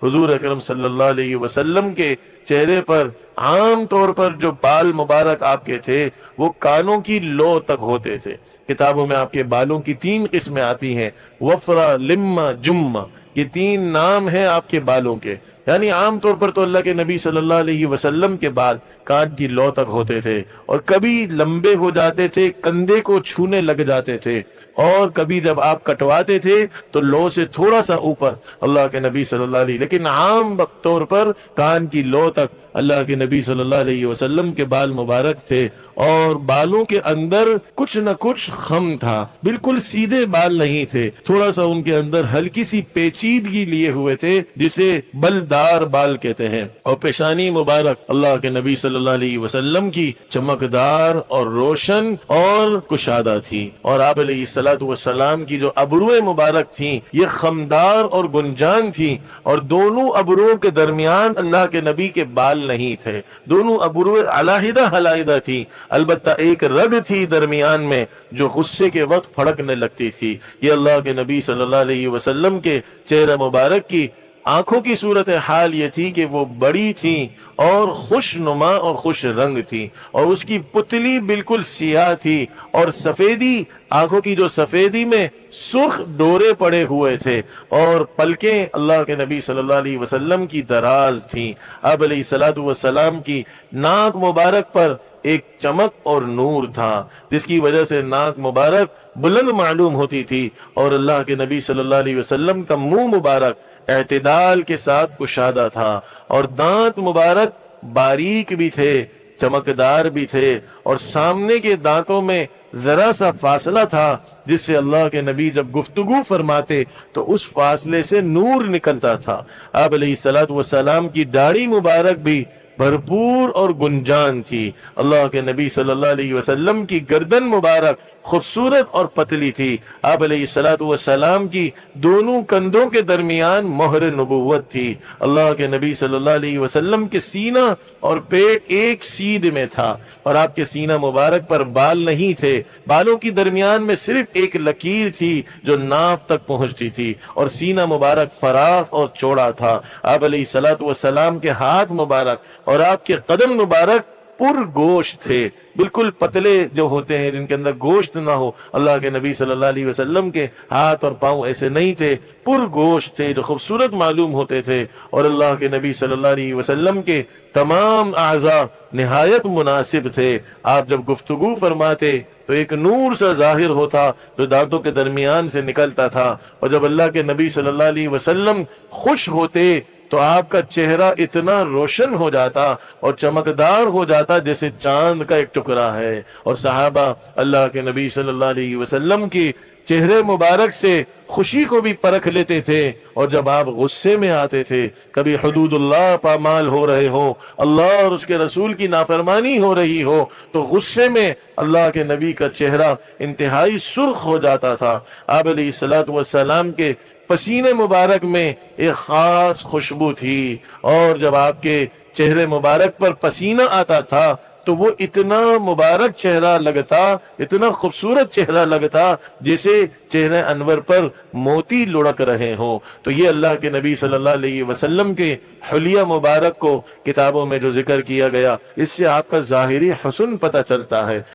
حضور اکرم صلی اللہ علیہ وسلم کے چہرے پر عام طور پر جو بال مبارک آپ کے تھے وہ کانوں کی لو تک ہوتے تھے۔ کتابوں میں آپ کے بالوں کی 3 قسمیں آتی ہیں، وفرا، لما، جمہ، یہ 3 نام ہیں آپ کے بالوں کے۔ یعنی عام طور پر تو اللہ کے نبی صلی اللہ علیہ وسلم کے بال کان کی لو تک ہوتے تھے، اور کبھی لمبے ہو جاتے تھے، کندھے کو چھونے لگ جاتے تھے، اور کبھی جب آپ کٹواتے تھے تو لو سے تھوڑا سا اوپر اللہ کے نبی صلی اللہ علیہ، لیکن عام طور پر کان کی لو تک اللہ کے نبی صلی اللہ علیہ وسلم کے بال مبارک تھے، اور بالوں کے اندر کچھ نہ کچھ خم تھا، بالکل سیدھے بال نہیں تھے، تھوڑا سا ان کے اندر ہلکی سی پیچیدگی لیے ہوئے تھے جسے بلدار بال کہتے ہیں۔ اور پیشانی مبارک اللہ کے نبی صلی اللہ علیہ وسلم کی چمکدار اور روشن اور کشادہ تھی، اور آپ علیہ الصلوۃ والسلام کی جو ابرویں مبارک تھیں یہ خمدار اور گنجان تھیں، اور دونوں ابروؤں کے درمیان اللہ کے نبی کے بال نہیں تھے، دونوں ابرویں علیحدہ علیحدہ تھی، البتہ ایک رگ تھی درمیان میں جو غصے کے وقت پھڑکنے لگتی تھی۔ یہ اللہ کے نبی صلی اللہ علیہ وسلم کے چہرہ مبارک کی آنکھوں کی صورت حال یہ تھی کہ وہ بڑی تھیں اور خوش نما اور خوش رنگ تھی، اور اس کی پتلی بالکل سیاہ تھی، اور سفیدی آنکھوں کی جو سفیدی میں سرخ ڈورے پڑے ہوئے تھے، اور پلکیں اللہ کے نبی صلی اللہ علیہ وسلم کی دراز تھیں۔ آپ علیہ الصلوۃ والسلام کی ناک مبارک پر ایک چمک اور نور تھا جس کی وجہ سے ناک مبارک بلند معلوم ہوتی تھی، اور اللہ کے نبی صلی اللہ علیہ وسلم کا منہ مبارک اعتدال کے ساتھ کشادہ تھا، اور دانت مبارک باریک بھی تھے، چمکدار بھی تھے، اور سامنے کے دانتوں میں ذرا سا فاصلہ تھا جس سے اللہ کے نبی جب گفتگو فرماتے تو اس فاصلے سے نور نکلتا تھا۔ آپ علیہ الصلوۃ والسلام کی داڑھی مبارک بھی بھرپور اور گنجان تھی۔ اللہ کے نبی صلی اللہ علیہ وسلم کی گردن مبارک خوبصورت اور پتلی تھی۔ آپ علیہ الصلوۃ والسلام کی دونوں کندھوں کے درمیان مہر نبوت تھی۔ اللہ کے نبی صلی اللہ علیہ وسلم کے سینہ اور پیٹ ایک سیدھ میں تھا، اور آپ کے سینہ مبارک پر بال نہیں تھے، بالوں کی درمیان میں صرف ایک لکیر تھی جو ناف تک پہنچتی تھی، اور سینہ مبارک فراخ اور چوڑا تھا۔ آپ علیہ الصلوۃ والسلام کے ہاتھ مبارک اور آپ کے قدم مبارک پر گوشت تھے، بالکل پتلے جو ہوتے ہیں جن کے اندر گوشت نہ ہو، اللہ کے نبی صلی اللہ علیہ وسلم کے ہاتھ اور پاؤں ایسے نہیں تھے، پر گوشت تھے جو خوبصورت معلوم ہوتے تھے، اور اللہ کے نبی صلی اللہ علیہ وسلم کے تمام اعضاء نہایت مناسب تھے۔ آپ جب گفتگو فرماتے تو ایک نور سا ظاہر ہوتا جو دانتوں کے درمیان سے نکلتا تھا، اور جب اللہ کے نبی صلی اللہ علیہ وسلم خوش ہوتے تو آپ کا چہرہ اتنا روشن ہو جاتا اور چمکدار ہو جاتا جیسے چاند کا ایک ٹکڑا ہے، اور صحابہ اللہ کے نبی صلی اللہ علیہ وسلم کی چہرے مبارک سے خوشی کو بھی پرکھ لیتے تھے، اور جب آپ غصے میں آتے تھے، کبھی حدود اللہ پامال ہو رہے ہو، اللہ اور اس کے رسول کی نافرمانی ہو رہی ہو، تو غصے میں اللہ کے نبی کا چہرہ انتہائی سرخ ہو جاتا تھا۔ آپ علیہ الصلوۃ والسلام کے پسینے مبارک میں ایک خاص خوشبو تھی، اور جب آپ کے چہرے مبارک پر پسینہ آتا تھا تو وہ اتنا مبارک چہرہ لگتا، اتنا خوبصورت چہرہ لگتا جیسے چہرے انور پر موتی لڑک رہے ہوں۔ تو یہ اللہ کے نبی صلی اللہ علیہ وسلم کے حلیہ مبارک کو کتابوں میں جو ذکر کیا گیا، اس سے آپ کا ظاہری حسن پتہ چلتا ہے۔